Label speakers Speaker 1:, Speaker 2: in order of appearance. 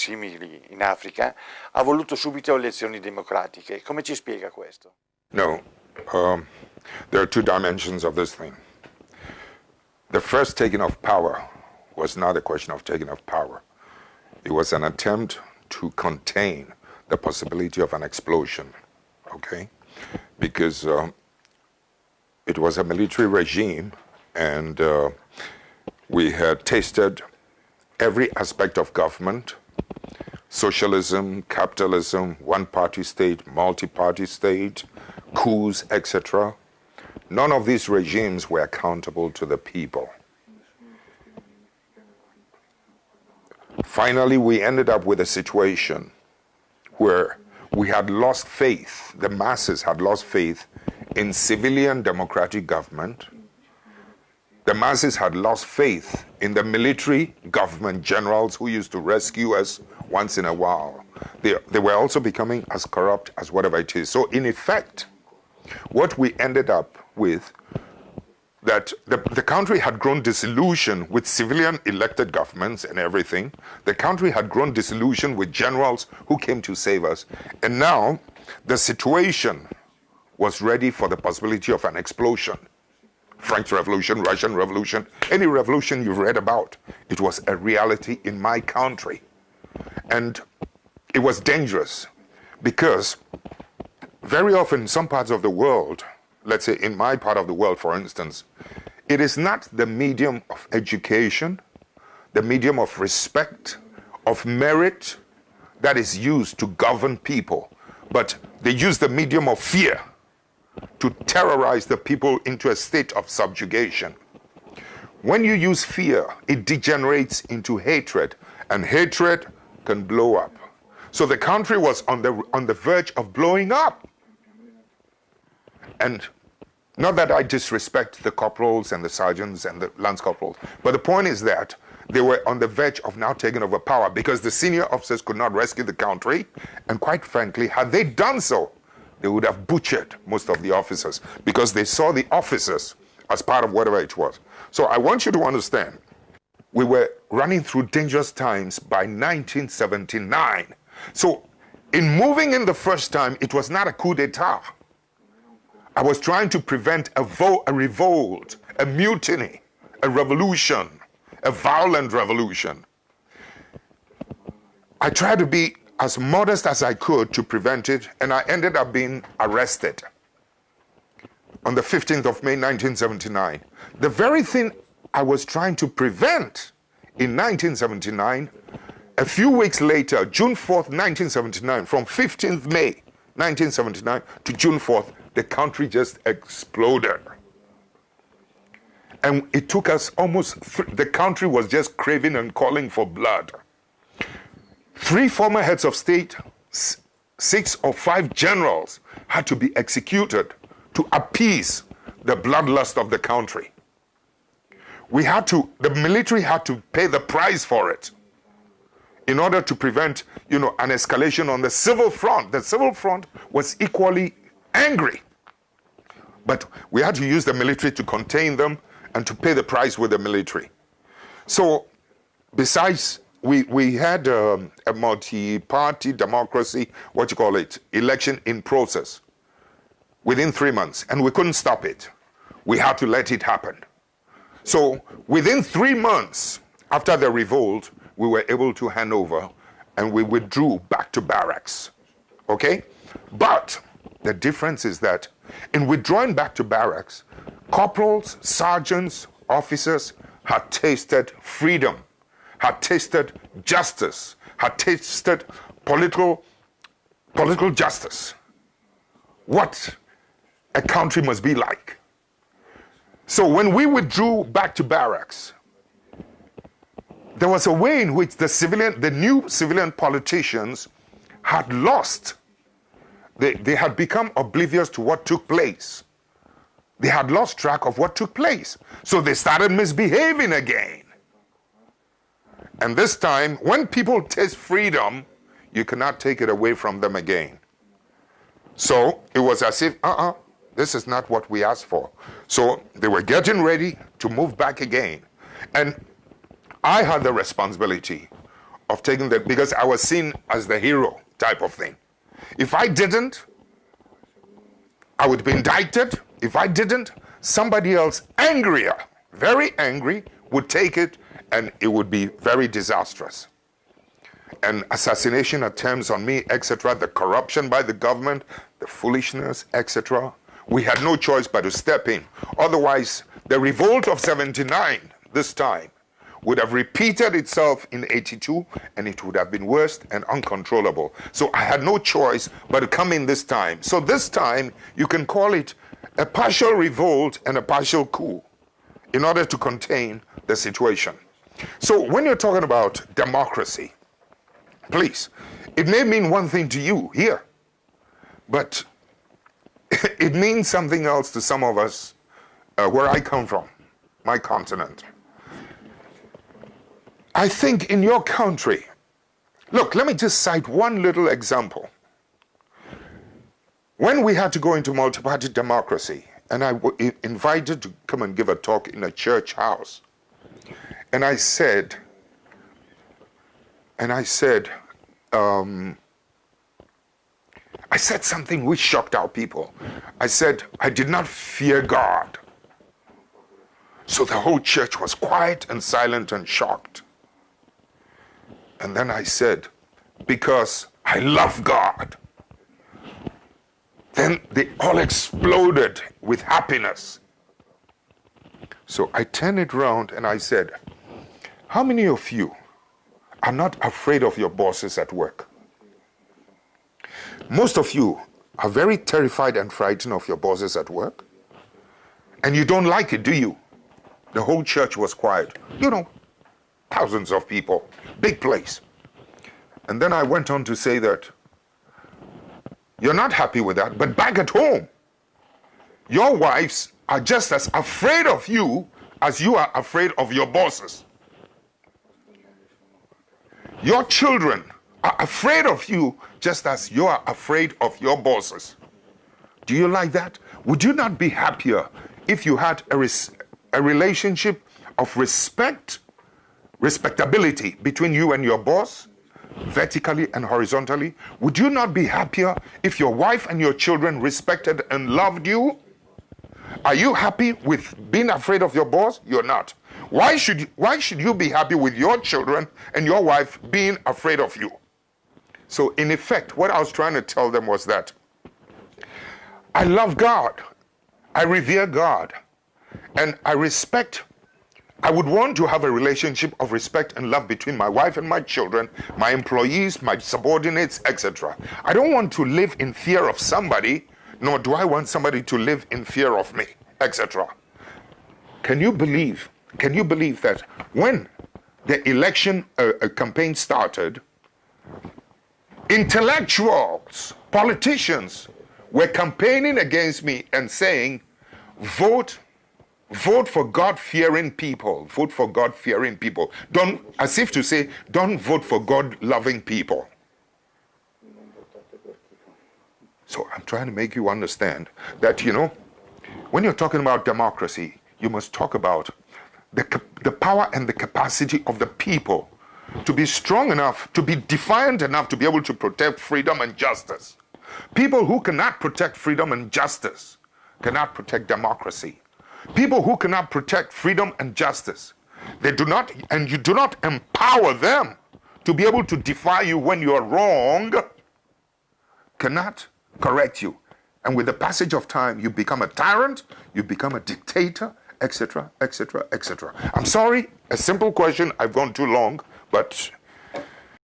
Speaker 1: simili in Africa, ha voluto subito elezioni democratiche. Come ci spiega questo?
Speaker 2: No, there are two dimensions of this thing. The first taking of power was not a question of taking of power. It was an attempt to contain the possibility of an explosion, okay? Because it was a military regime, and we had tasted every aspect of government: socialism, capitalism, one-party state, multi-party state, coups, etc. None of these regimes were accountable to the people. Finally, we ended up with a situation where we had lost faith, the masses had lost faith in civilian democratic government. The masses had lost faith in the military government generals who used to rescue us once in a while. They were also becoming as corrupt as whatever it is. So in effect, what we ended up with, that the country had grown disillusioned with civilian elected governments and everything. The country had grown disillusioned with generals who came to save us. And now the situation was ready for the possibility of an explosion. French Revolution, Russian Revolution, any revolution you've read about, it was a reality in my country. And it was dangerous because very often in some parts of the world, let's say in my part of the world, for instance, it is not the medium of education, the medium of respect, of merit that is used to govern people, but they use the medium of fear to terrorize the people into a state of subjugation. When you use fear, it degenerates into hatred, and hatred can blow up. So the country was on the verge of blowing up. And not that I disrespect the corporals and the sergeants and the lance corporals, but the point is that they were on the verge of now taking over power because the senior officers could not rescue the country. And quite frankly, had they done so, they would have butchered most of the officers because they saw the officers as part of whatever it was. So I want you to understand, we were running through dangerous times by 1979. So in moving in the first time, it was not a coup d'etat. I was trying to prevent a revolt, a mutiny, a revolution, a violent revolution. I tried to be as modest as I could to prevent it, and I ended up being arrested on the 15th of May, 1979. The very thing I was trying to prevent in 1979, a few weeks later, June 4th, 1979, from 15th May, 1979 to June 4th, the country just exploded. And it took us the country was just craving and calling for blood. 3 former heads of state, 6 or 5 generals had to be executed to appease the bloodlust of the country. The military had to pay the price for it in order to prevent, an escalation on the civil front. The civil front was equally angry. But we had to use the military to contain them and to pay the price with the military. So besides, we had a multi-party democracy, election in process within 3 months, and we couldn't stop it. We had to let it happen. So within 3 months after the revolt, we were able to hand over and we withdrew back to barracks, okay? But the difference is that in withdrawing back to barracks, corporals, sergeants, officers had tasted freedom, had tasted justice, had tasted political justice. What a country must be like. So when we withdrew back to barracks, there was a way in which the new civilian politicians had lost. They had become oblivious to what took place. They had lost track of what took place. So they started misbehaving again. And this time, when people taste freedom, you cannot take it away from them again. So it was as if, this is not what we asked for. So they were getting ready to move back again. And I had the responsibility of taking that, because I was seen as the hero type of thing. If I didn't, I would be indicted. If I didn't, somebody else angrier, very angry, would take it, and it would be very disastrous. And assassination attempts on me, etc., the corruption by the government, the foolishness, etc. We had no choice but to step in. Otherwise, the revolt of 79, this time, would have repeated itself in 82, and it would have been worse and uncontrollable. So I had no choice but to come in this time. So this time, you can call it a partial revolt and a partial coup in order to contain the situation. So when you're talking about democracy, please, it may mean one thing to you here, but it means something else to some of us where I come from, my continent. I think in your country, look, let me just cite one little example. When we had to go into multi-party democracy, and I was invited to come and give a talk in a church house, and I said, something which shocked our people. I said, I did not fear God. So the whole church was quiet and silent and shocked. And then I said, because I love God. Then they all exploded with happiness. So I turned it around and I said, how many of you are not afraid of your bosses at work? Most of you are very terrified and frightened of your bosses at work. And you don't like it, do you? The whole church was quiet. You know, thousands of people, big place. And then I went on to say that you're not happy with that, but back at home, your wives are just as afraid of you as you are afraid of your bosses. Your children are afraid of you just as you are afraid of your bosses. Do you like that? Would you not be happier if you had a relationship of respectability between you and your boss, vertically and horizontally? Would you not be happier if your wife and your children respected and loved you? Are you happy with being afraid of your boss? You're not. Why should you be happy with your children and your wife being afraid of you? So in effect, what I was trying to tell them was that I love God, I revere God, and I would want to have a relationship of respect and love between my wife and my children, my employees, my subordinates, etc. I don't want to live in fear of somebody, nor do I want somebody to live in fear of me, etc. Can you believe that when the election campaign started, intellectuals, politicians were campaigning against me and saying, vote for God-fearing people. Vote for God-fearing people. Don't, as if to say, don't vote for God-loving people. So I'm trying to make you understand that, when you're talking about democracy, you must talk about the power and the capacity of the people to be strong enough, to be defiant enough to be able to protect freedom and justice. People who cannot protect freedom and justice cannot protect democracy. People who cannot protect freedom and justice, you do not empower them to be able to defy you when you're wrong, cannot correct you. And with the passage of time, you become a tyrant, you become a dictator, etc., etc., etc. I'm sorry, a simple question, I've gone too long, but